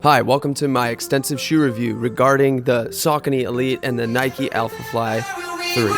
Hi, welcome to my extensive shoe review regarding the Saucony Elite and the Nike Alphafly 3.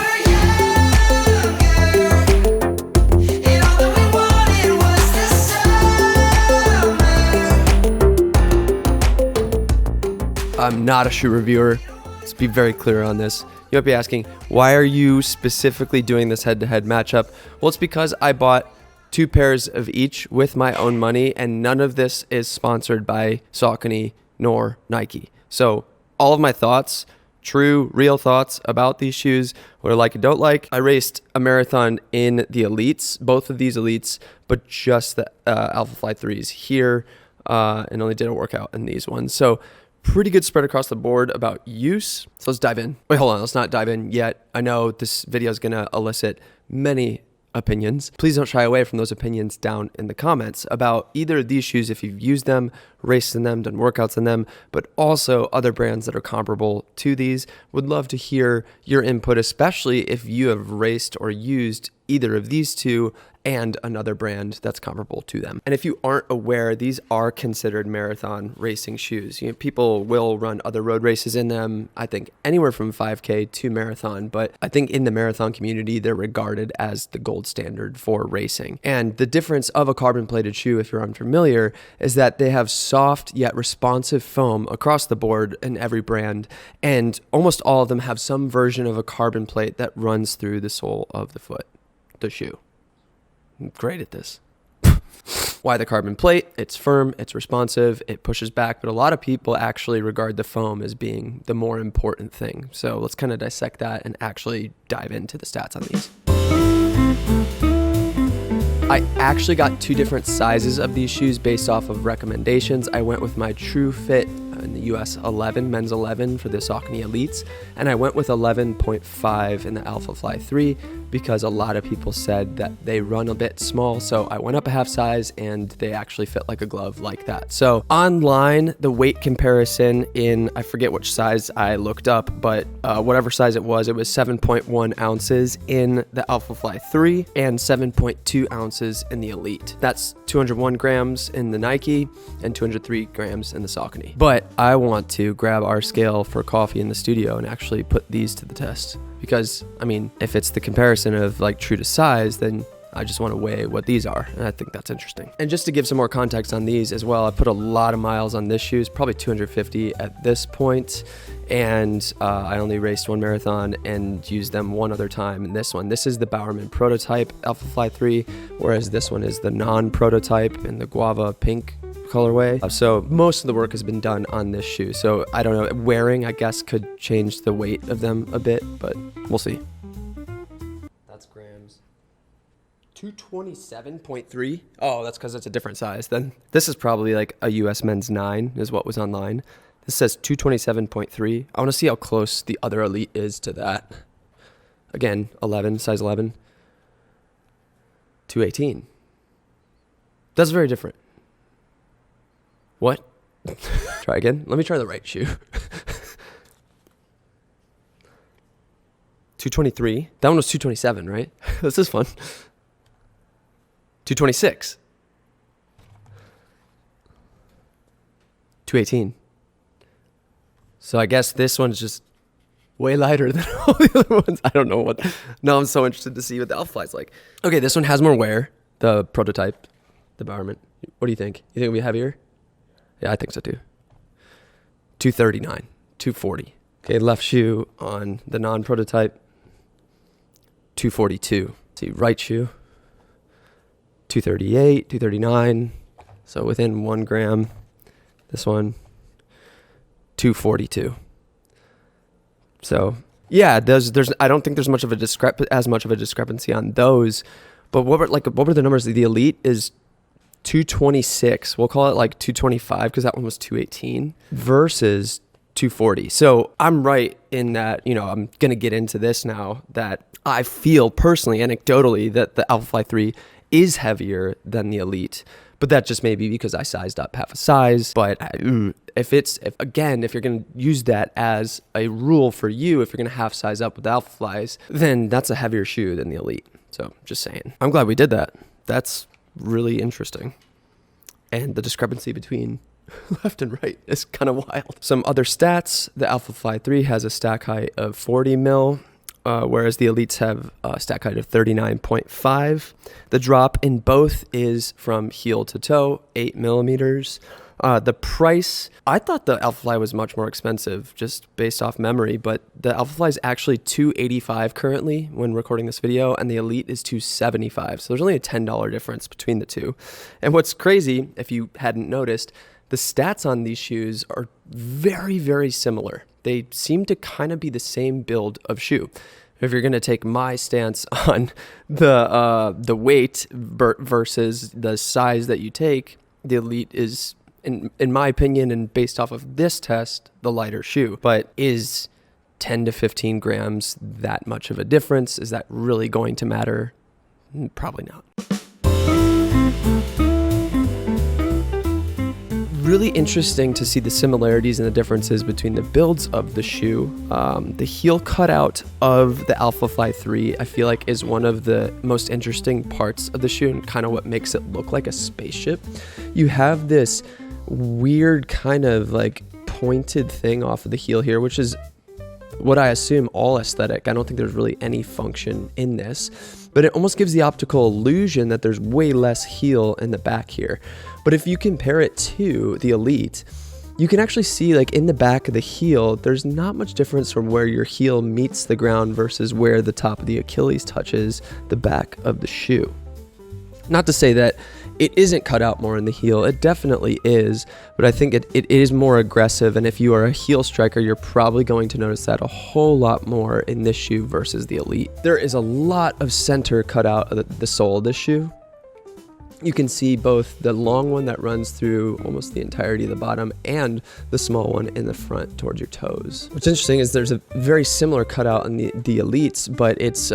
I'm not a shoe reviewer. Let's be very clear on this. You might be asking, why are you specifically doing this head-to-head matchup? Well, it's because I bought 2 pairs of each with my own money, and none of this is sponsored by Saucony nor Nike. So all of my thoughts, true, real thoughts about these shoes, what I like and don't like. I raced a marathon in the Elites, both of these Elites, but just the Alphafly 3s here, and only did a workout in these ones. So pretty good spread across the board about use. So let's dive in. Wait, hold on. Let's not dive in yet. I know this video is going to elicit many opinions. Please don't shy away from those opinions down in the comments about either of these shoes if you've used them, raced in them, done workouts in them, but also other brands that are comparable to these. Would love to hear your input, especially if you have raced or used either of these two and another brand that's comparable to them. And if you aren't aware, these are considered marathon racing shoes. You know, people will run other road races in them, I think anywhere from 5K to marathon, but I think in the marathon community, they're regarded as the gold standard for racing. And the difference of a carbon plated shoe, if you're unfamiliar, is that they have soft yet responsive foam across the board in every brand, and almost all of them have some version of a carbon plate that runs through the sole of the foot, the shoe. I'm great at this. Why the carbon plate? It's firm, it's responsive, it pushes back, but a lot of people actually regard the foam as being the more important thing. So let's kind of dissect that and actually dive into the stats on these. I actually got 2 different sizes of these shoes based off of recommendations. I went with my True Fit in the US 11, men's 11 for the Saucony Elites, and I went with 11.5 in the Alphafly 3 because a lot of people said that they run a bit small, so I went up a half size and they actually fit like a glove like that. So online, the weight comparison in, I forget which size I looked up, but whatever size it was 7.1 ounces in the Alphafly 3 and 7.2 ounces in the Elite. That's 201 grams in the Nike and 203 grams in the Saucony. But I want to grab our scale for coffee in the studio and actually put these to the test. Because, I mean, if it's the comparison of like true to size, then I just want to weigh what these are, and I think that's interesting. And just to give some more context on these as well, I put a lot of miles on this shoes, probably 250 at this point, and I only raced 1 marathon and used them 1 other time in this one. This is the Bowerman prototype Alphafly 3, whereas this one is the non-prototype in the guava pink colorway. So most of the work has been done on this shoe. So I don't know, wearing, I guess, could change the weight of them a bit, but we'll see. That's grams. 227.3. Oh, that's because it's a different size. Then this is probably like a US men's 9 is what was online. This says 227.3. I want to see how close the other Elite is to that. Again, 11, size 11. 218. That's very different. What? Try again. Let me try the right shoe. 223. That one was 227, right? This is fun. 226. 218. So I guess this one's just way lighter than all the other ones. I don't know what. Now I'm so interested to see what the Alphafly's like. Okay, this one has more wear. The prototype, the Bowerman. What do you think? You think it'll be heavier? Yeah, I think so too. 239, 240. Okay, left shoe on the non-prototype, 242. See, right shoe, 238, 239. So within 1 gram. This one, 242. So yeah, there's I don't think there's much of a discrepancy on those. But what were the numbers? The Elite is 226. We'll call it like 225 because that one was 218 versus 240. So I'm right in that, you know, I'm going to get into this now, that I feel personally, anecdotally, that the Alphafly 3 is heavier than the Elite. But that just may be because I sized up half a size. But if you're going to use that as a rule for you, if you're going to half size up with the Alphaflys, then that's a heavier shoe than the Elite. So just saying. I'm glad we did that. That's really interesting. And the discrepancy between left and right. It's kind of wild. Some other stats, the Alphafly 3 has a stack height of 40 mil, whereas the Elites have a stack height of 39.5. The drop in both is from heel to toe, 8 millimeters. The price, I thought the Alphafly was much more expensive just based off memory, but the Alphafly is actually $285 currently when recording this video, and the Elite is $275. So there's only a $10 difference between the two. And what's crazy, if you hadn't noticed, the stats on these shoes are very, very similar. They seem to kind of be the same build of shoe. If you're going to take my stance on the weight versus the size that you take, the Elite is, in my opinion, and based off of this test, the lighter shoe. But is 10 to 15 grams that much of a difference? Is that really going to matter? Probably not. Really interesting to see the similarities and the differences between the builds of the shoe. The heel cutout of the Alphafly 3, I feel like, is one of the most interesting parts of the shoe and kind of what makes it look like a spaceship. You have this weird kind of like pointed thing off of the heel here, which is what I assume all aesthetic. I don't think there's really any function in this, but it almost gives the optical illusion that there's way less heel in the back here. But if you compare it to the Elite, you can actually see, like, in the back of the heel, there's not much difference from where your heel meets the ground versus where the top of the Achilles touches the back of the shoe. Not to say that it isn't cut out more in the heel. It definitely is, but I think it is more aggressive, and if you are a heel striker, you're probably going to notice that a whole lot more in this shoe versus the Elite. There is a lot of center cut out of the sole of this shoe. You can see both the long one that runs through almost the entirety of the bottom and the small one in the front towards your toes. What's interesting is there's a very similar cutout in the Elites, but it's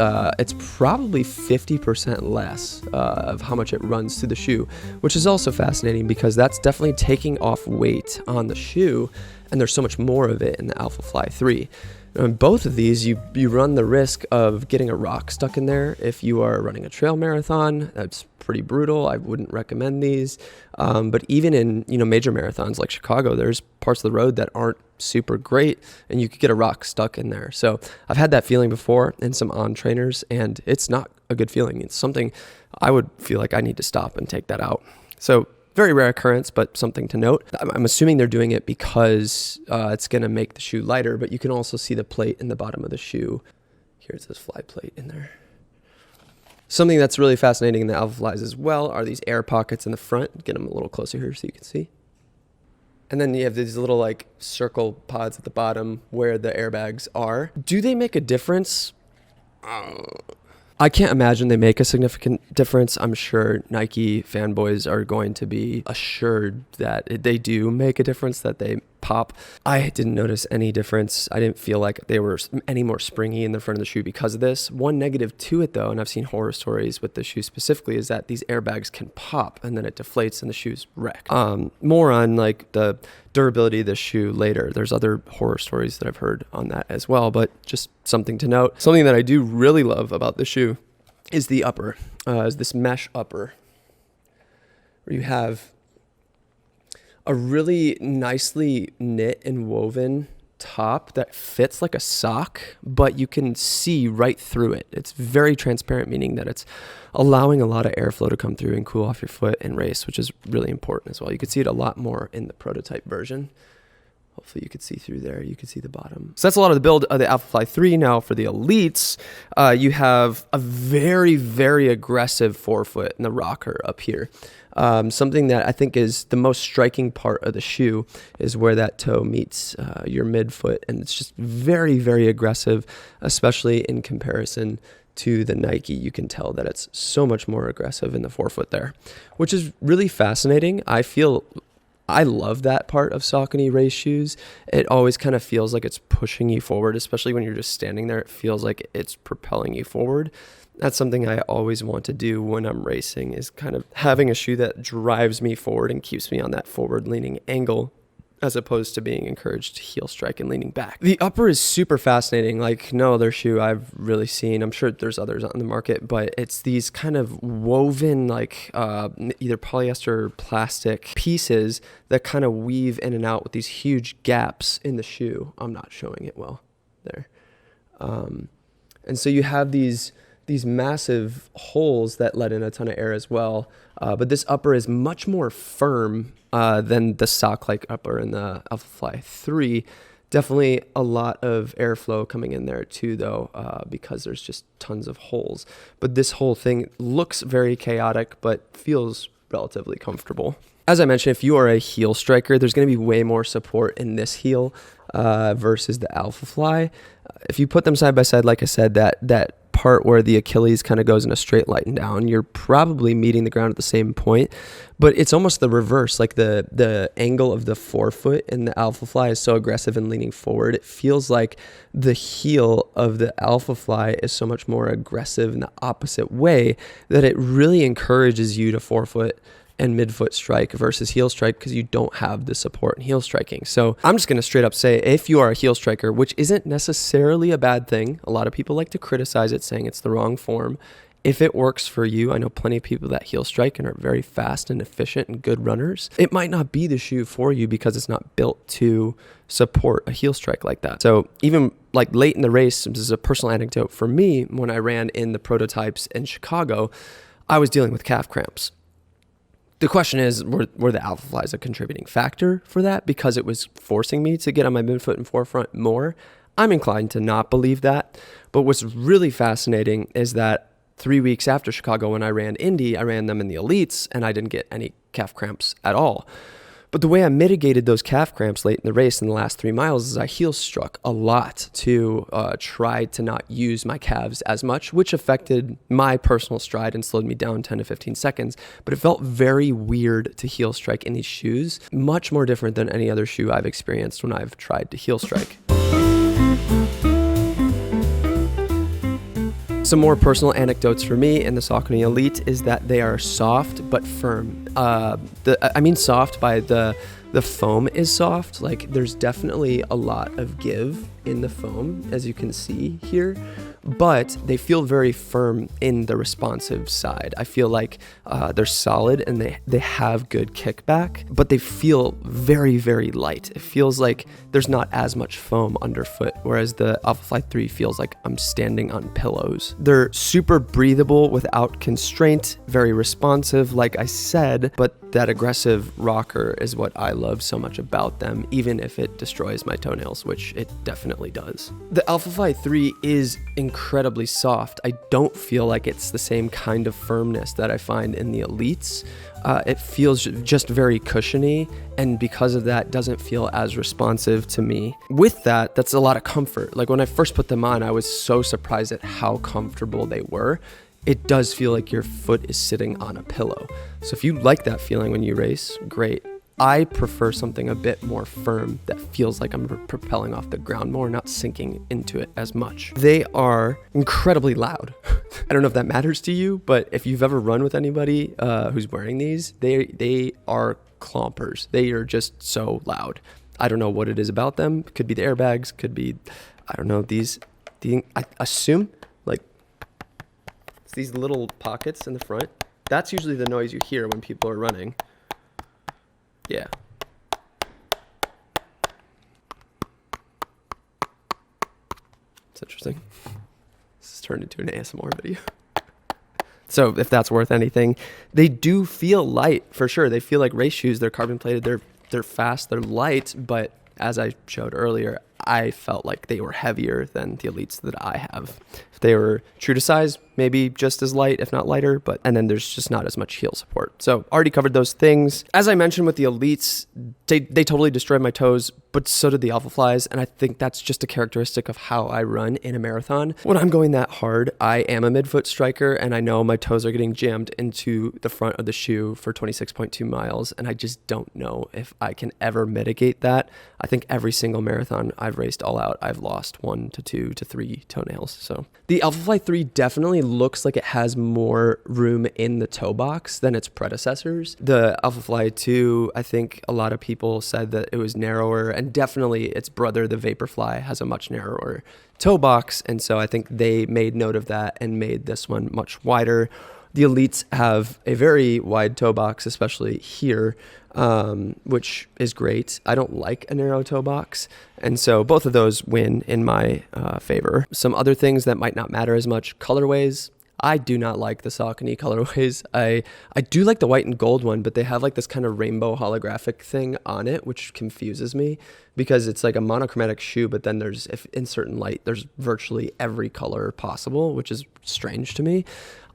probably 50% less of how much it runs through the shoe, which is also fascinating because that's definitely taking off weight on the shoe, and there's so much more of it in the Alphafly 3. On both of these, you run the risk of getting a rock stuck in there. If you are running a trail marathon, that's pretty brutal. I wouldn't recommend these. But even in major marathons like Chicago, there's parts of the road that aren't super great, and you could get a rock stuck in there. So I've had that feeling before in some on trainers, and it's not a good feeling. It's something I would feel like I need to stop and take that out. So very rare occurrence, but something to note. I'm assuming they're doing it because it's going to make the shoe lighter, but you can also see the plate in the bottom of the shoe. Here's this fly plate in there. Something that's really fascinating in the Alphaflys as well are these air pockets in the front. Get them a little closer here so you can see. And then you have these little like circle pods at the bottom where the airbags are. Do they make a difference? I can't imagine they make a significant difference. I'm sure Nike fanboys are going to be assured that they do make a difference, that they pop. I didn't notice any difference. I didn't feel like they were any more springy in the front of the shoe because of this. One negative to it, though, and I've seen horror stories with the shoe specifically, is that these airbags can pop and then it deflates and the shoe's wrecked. More on like the durability of the shoe later. There's other horror stories that I've heard on that as well, but just something to note. Something that I do really love about the shoe is the upper, is this mesh upper, where you have a really nicely knit and woven top that fits like a sock, but you can see right through it. It's very transparent, meaning that it's allowing a lot of airflow to come through and cool off your foot and race, which is really important as well. You can see it a lot more in the prototype version. Hopefully you could see through there. You can see the bottom. So that's a lot of the build of the Alphafly 3. Now for the Elites, you have a very, very aggressive forefoot in the rocker up here. Something that I think is the most striking part of the shoe is where that toe meets your midfoot. And it's just very, very aggressive, especially in comparison to the Nike. You can tell that it's so much more aggressive in the forefoot there, which is really fascinating. I love that part of Saucony race shoes. It always kind of feels like it's pushing you forward, especially when you're just standing there. It feels like it's propelling you forward. That's something I always want to do when I'm racing, is kind of having a shoe that drives me forward and keeps me on that forward leaning angle. as opposed to being encouraged to heel strike and leaning back. The upper is super fascinating. Like no other shoe I've really seen. I'm sure there's others on the market, but it's these kind of woven like either polyester or plastic pieces that kind of weave in and out with these huge gaps in the shoe. I'm not showing it well there. And so you have these massive holes that let in a ton of air as well. But this upper is much more firm than the sock-like upper in the Alphafly 3. Definitely a lot of airflow coming in there too, though, because there's just tons of holes. But this whole thing looks very chaotic, but feels relatively comfortable. As I mentioned, if you are a heel striker, there's going to be way more support in this heel versus the Alphafly. If you put them side by side, like I said, that part where the Achilles kind of goes in a straight line down, you're probably meeting the ground at the same point, but it's almost the reverse. Like the angle of the forefoot in the Alphafly is so aggressive and leaning forward. It feels like the heel of the Alphafly is so much more aggressive in the opposite way that it really encourages you to forefoot and midfoot strike versus heel strike because you don't have the support in heel striking. So I'm just going to straight up say, if you are a heel striker, which isn't necessarily a bad thing, a lot of people like to criticize it saying it's the wrong form. If it works for you, I know plenty of people that heel strike and are very fast and efficient and good runners. It might not be the shoe for you because it's not built to support a heel strike like that. So even like late in the race, this is a personal anecdote for me, when I ran in the prototypes in Chicago, I was dealing with calf cramps. The question is, were the Alphaflies a contributing factor for that because it was forcing me to get on my midfoot and forefront more? I'm inclined to not believe that. But what's really fascinating is that 3 weeks after Chicago, when I ran Indy, I ran them in the elites and I didn't get any calf cramps at all. But the way I mitigated those calf cramps late in the race in the last 3 miles is I heel struck a lot to try to not use my calves as much, which affected my personal stride and slowed me down 10 to 15 seconds. But it felt very weird to heel strike in these shoes, much more different than any other shoe I've experienced when I've tried to heel strike. Some more personal anecdotes for me in the Saucony Elite is that they are soft but firm. I mean soft by the foam is soft. Like there's definitely a lot of give in the foam, as you can see here, but they feel very firm in the responsive side. I feel like they're solid and they have good kickback, but they feel very, very light. It feels like there's not as much foam underfoot, whereas the Alphafly 3 feels like I'm standing on pillows. They're super breathable without constraint, very responsive, like I said, but that aggressive rocker is what I love so much about them, even if it destroys my toenails, which it definitely does. The Alphafly 3 is incredibly soft. I don't feel like it's the same kind of firmness that I find in the elites. It feels just very cushiony, and because of that, doesn't feel as responsive to me. With that, that's a lot of comfort. Like when I first put them on, I was so surprised at how comfortable they were. It does feel like your foot is sitting on a pillow. So if you like that feeling when you race, great. I prefer something a bit more firm that feels like I'm propelling off the ground more, not sinking into it as much. They are incredibly loud. I don't know if that matters to you, but if you've ever run with anybody who's wearing these, they are clompers. They are just so loud. I don't know what it is about them. Could be the airbags, could be, I don't know, I assume, like, it's these little pockets in the front. That's usually the noise you hear when people are running. Yeah. It's interesting. This has turned into an ASMR video. So if that's worth anything, they do feel light for sure. They feel like race shoes. They're carbon plated. They're fast. They're light. But as I showed earlier, I felt like they were heavier than the elites that I have. If they were true to size, maybe just as light, if not lighter, and then there's just not as much heel support. So already covered those things. As I mentioned with the elites, they totally destroyed my toes, but so did the Alphaflies, and I think that's just a characteristic of how I run in a marathon. When I'm going that hard, I am a midfoot striker, and I know my toes are getting jammed into the front of the shoe for 26.2 miles, and I just don't know if I can ever mitigate that. I think every single marathon I've raced all out, I've lost 1 to 2 to 3 toenails. So the Alphafly 3 definitely looks like it has more room in the toe box than its predecessors. The Alphafly 2, I think a lot of people said that it was narrower, and definitely its brother, the Vaporfly, has a much narrower toe box. And so I think they made note of that and made this one much wider. The Elites have a very wide toe box, especially here, which is great. I don't like a narrow toe box, and so both of those win in my favor. Some other things that might not matter as much: colorways. I do not like the Saucony colorways. I do like the white and gold one, but they have like this kind of rainbow holographic thing on it, which confuses me because it's like a monochromatic shoe, but then if in certain light, there's virtually every color possible, which is strange to me.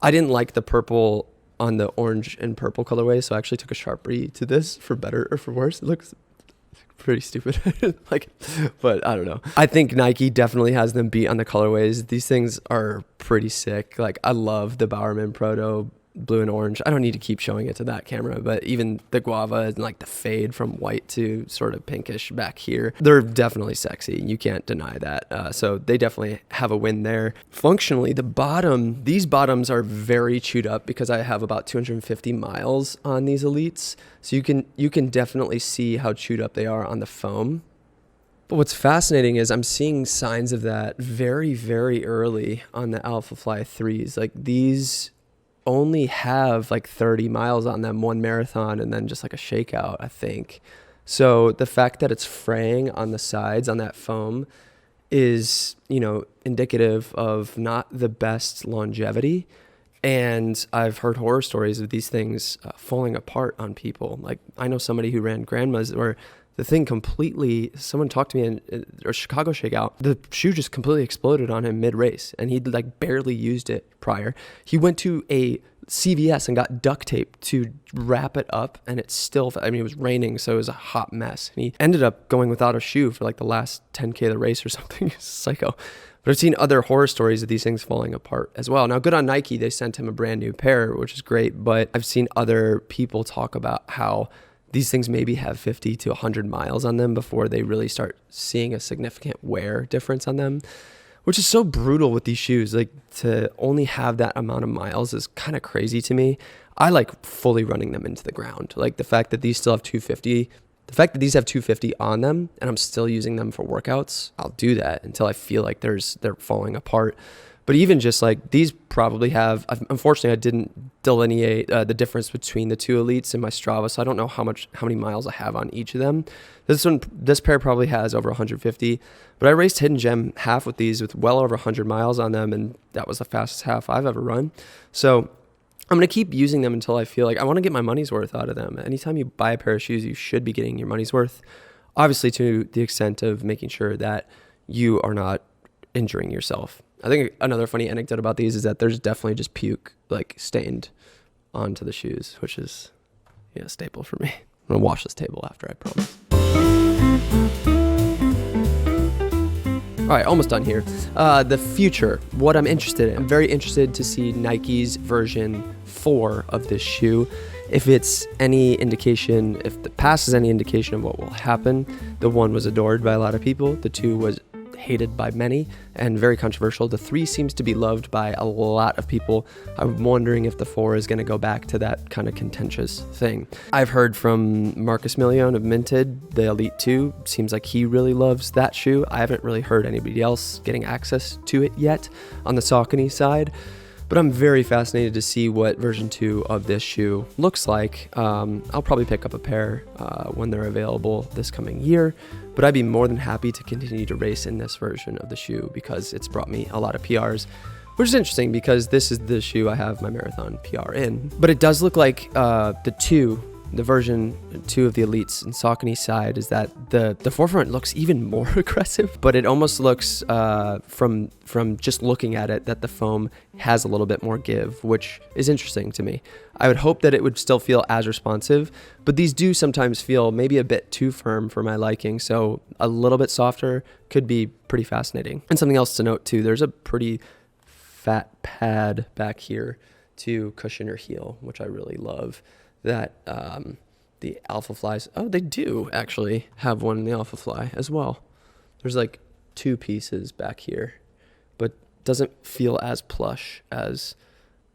I didn't like the purple on the orange and purple colorway, so I actually took a Sharpie to this for better or for worse. It looks pretty stupid, but I don't know. I think Nike definitely has them beat on the colorways. These things are pretty sick. Like, I love the Bowerman Proto blue and orange. I don't need to keep showing it to that camera, but even the guava and like the fade from white to sort of pinkish back here, they're definitely sexy. You can't deny that. So they definitely have a win there. Functionally, these bottoms are very chewed up because I have about 250 miles on these Elites. So you can definitely see how chewed up they are on the foam. But what's fascinating is I'm seeing signs of that very, very early on the Alphafly 3s. Like, these only have like 30 miles on them, one marathon, and then just like a shakeout, I think. So the fact that it's fraying on the sides on that foam is, indicative of not the best longevity. And I've heard horror stories of these things falling apart on people. Like, I know somebody who ran Grandma's where the thing someone talked to me in a Chicago shakeout, the shoe just completely exploded on him mid-race, and he'd like barely used it prior. He went to a CVS and got duct tape to wrap it up, and it was raining, so it was a hot mess. And he ended up going without a shoe for like the last 10K of the race or something. It's psycho. But I've seen other horror stories of these things falling apart as well. Now, good on Nike, they sent him a brand new pair, which is great, but I've seen other people talk about how these things maybe have 50 to 100 miles on them before they really start seeing a significant wear difference on them, which is so brutal with these shoes. Like, to only have that amount of miles is kind of crazy to me. I like fully running them into the ground. Like, the fact that these still have 250, the fact that these have 250 on them and I'm still using them for workouts, I'll do that until I feel like they're falling apart. But even just like these probably have, unfortunately, I didn't delineate the difference between the two Elites in my Strava, so I don't know how many miles I have on each of them. This pair probably has over 150, but I raced Hidden Gem half with these with well over 100 miles on them, and that was the fastest half I've ever run. So I'm going to keep using them until I feel like I want to get my money's worth out of them. Anytime you buy a pair of shoes, you should be getting your money's worth, obviously to the extent of making sure that you are not injuring yourself. I think another funny anecdote about these is that there's definitely just puke like stained onto the shoes, which is a staple for me. I'm gonna wash this table after, I promise. All right, almost done here. The future, what I'm interested in. I'm very interested to see Nike's version 4 of this shoe. If it's any indication, if the past is any indication of what will happen, the 1 was adored by a lot of people. The 2 was hated by many and very controversial. The 3 seems to be loved by a lot of people. I'm wondering if the 4 is going to go back to that kind of contentious thing. I've heard from Marcus Milione of Minted, the Elite 2. Seems like he really loves that shoe. I haven't really heard anybody else getting access to it yet on the Saucony side. But I'm very fascinated to see what version 2 of this shoe looks like. I'll probably pick up a pair when they're available this coming year, but I'd be more than happy to continue to race in this version of the shoe because it's brought me a lot of PRs, which is interesting because this is the shoe I have my marathon PR in. But it does look like the version 2 of the Elites and Saucony side is that the forefront looks even more aggressive, but it almost looks from just looking at it that the foam has a little bit more give, which is interesting to me. I would hope that it would still feel as responsive, but these do sometimes feel maybe a bit too firm for my liking, so a little bit softer could be pretty fascinating. And something else to note too, there's a pretty fat pad back here to cushion your heel, which I really love. That the Alphaflys, they do actually have one in the Alphafly as well. There's like 2 pieces back here, but doesn't feel as plush as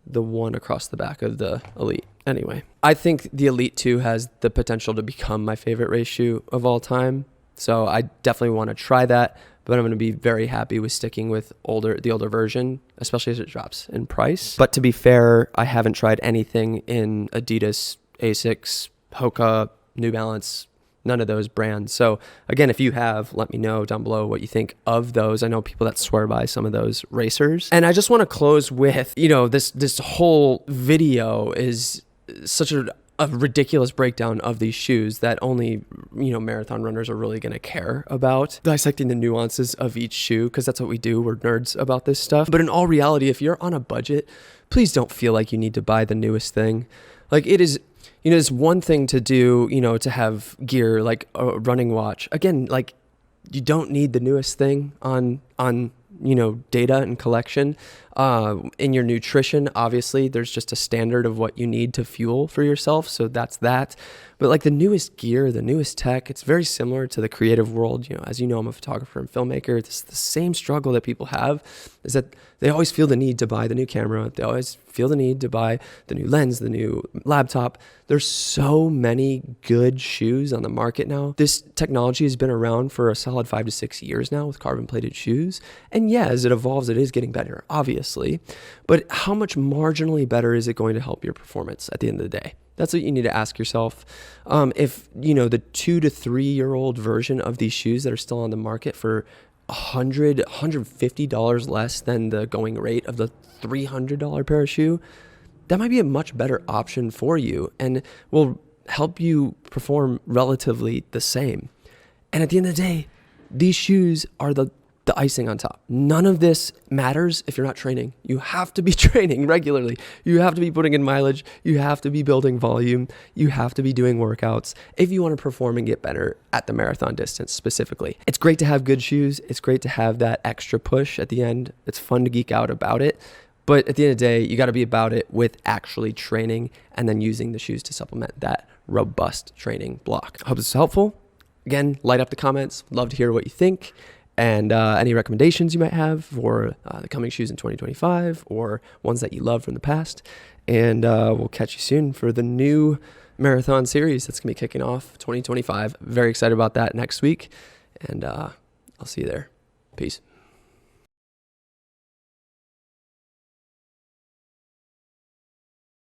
the one across the back of the Elite. Anyway, I think the Elite 2 has the potential to become my favorite race shoe of all time. So I definitely want to try that, but I'm going to be very happy with sticking with the older version, especially as it drops in price. But to be fair, I haven't tried anything in Adidas, Asics, Hoka, New Balance, none of those brands. So again, if you have, let me know down below what you think of those. I know people that swear by some of those racers. And I just want to close with, this whole video is such a ridiculous breakdown of these shoes that only, marathon runners are really going to care about, dissecting the nuances of each shoe, because that's what we do. We're nerds about this stuff. But in all reality, if you're on a budget, please don't feel like you need to buy the newest thing. Like, it is, it's one thing to do, to have gear like a running watch. Again, like, you don't need the newest thing on data and collection. In your nutrition, obviously, there's just a standard of what you need to fuel for yourself. So that's that. But like the newest gear, the newest tech, it's very similar to the creative world. As you know, I'm a photographer and filmmaker. It's the same struggle that people have, is that they always feel the need to buy the new camera. They always feel the need to buy the new lens, the new laptop. There's so many good shoes on the market now. This technology has been around for a solid 5 to 6 years now with carbon plated shoes. And yeah, as it evolves, it is getting better, obviously. But how much marginally better is it going to help your performance at the end of the day? That's what you need to ask yourself. If, the 2 to 3 year old version of these shoes that are still on the market for $100, $150 less than the going rate of the $300 pair of shoe, that might be a much better option for you and will help you perform relatively the same. And at the end of the day, these shoes are the icing on top. None of this matters if you're not training. You have to be training regularly. You have to be putting in mileage. You have to be building volume. You have to be doing workouts if you want to perform and get better at the marathon distance specifically. It's great to have good shoes. It's great to have that extra push at the end. It's fun to geek out about it. But at the end of the day, you got to be about it with actually training and then using the shoes to supplement that robust training block. I hope this is helpful. Again, light up the comments. Love to hear what you think. And any recommendations you might have for the coming shoes in 2025 or ones that you love from the past. And we'll catch you soon for the new marathon series that's going to be kicking off 2025. Very excited about that next week. And I'll see you there. Peace.